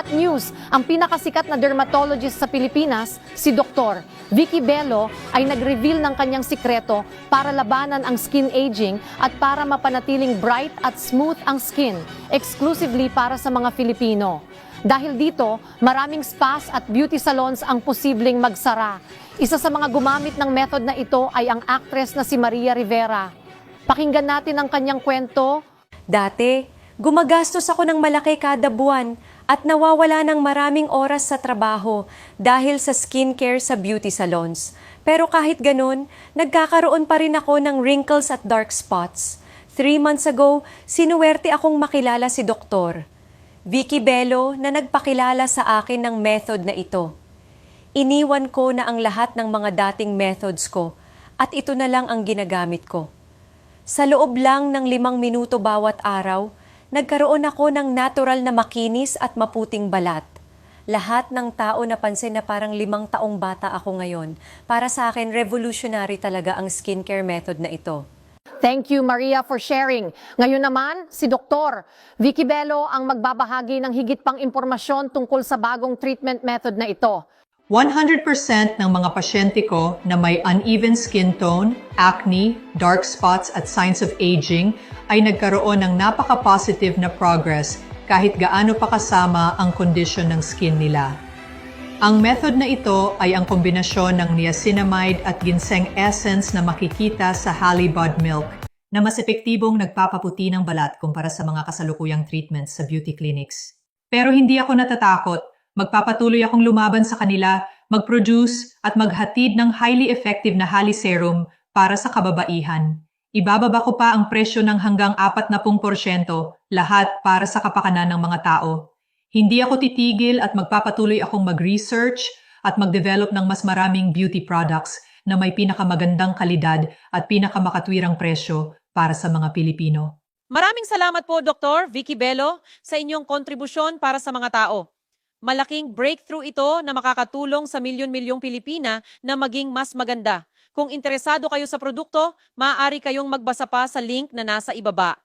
Hot news, ang pinakasikat na dermatologist sa Pilipinas, si Dr. Vicky Bello ay nag-reveal ng kanyang sikreto para labanan ang skin aging at para mapanatiling bright at smooth ang skin, exclusively para sa mga Filipino. Dahil dito, maraming spas at beauty salons ang posibleng magsara. Isa sa mga gumamit ng method na ito ay ang actress na si Maria Rivera. Pakinggan natin ang kanyang kwento. Dati, gumagastos ako ng malaki kada buwan at nawawala ng maraming oras sa trabaho dahil sa skincare sa beauty salons. Pero kahit ganun, nagkakaroon pa rin ako ng wrinkles at dark spots. 3 months ago, sinuwerte akong makilala si Dr. Vicky Bello na nagpakilala sa akin ng method na ito. Iniwan ko na ang lahat ng mga dating methods ko at ito na lang ang ginagamit ko. Sa loob lang ng 5 minuto bawat araw, nagkaroon ako ng natural na makinis at maputing balat. Lahat ng tao napansin na parang 5 taong bata ako ngayon. Para sa akin, revolutionary talaga ang skincare method na ito. Thank you, Maria, for sharing. Ngayon naman, si Dr. Vicky Bello ang magbabahagi ng higit pang impormasyon tungkol sa bagong treatment method na ito. 100% ng mga pasyente ko na may uneven skin tone, acne, dark spots at signs of aging ay nagkaroon ng napaka-positive na progress kahit gaano pa kasama ang kondisyon ng skin nila. Ang method na ito ay ang kombinasyon ng niacinamide at ginseng essence na makikita sa halibut milk na mas epektibong nagpapaputi ng balat kumpara sa mga kasalukuyang treatments sa beauty clinics. Pero hindi ako natatakot. Magpapatuloy akong lumaban sa kanila, mag-produce at maghatid ng highly effective na Hali Serum para sa kababaihan. Ibababa ko pa ang presyo ng hanggang 40%, lahat para sa kapakanan ng mga tao. Hindi ako titigil at magpapatuloy akong mag-research at mag-develop ng mas maraming beauty products na may pinakamagandang kalidad at pinakamakatwirang presyo para sa mga Pilipino. Maraming salamat po, Dr. Vicky Bello, sa inyong kontribusyon para sa mga tao. Malaking breakthrough ito na makakatulong sa milyon-milyong Pilipina na maging mas maganda. Kung interesado kayo sa produkto, maaari kayong magbasa pa sa link na nasa ibaba.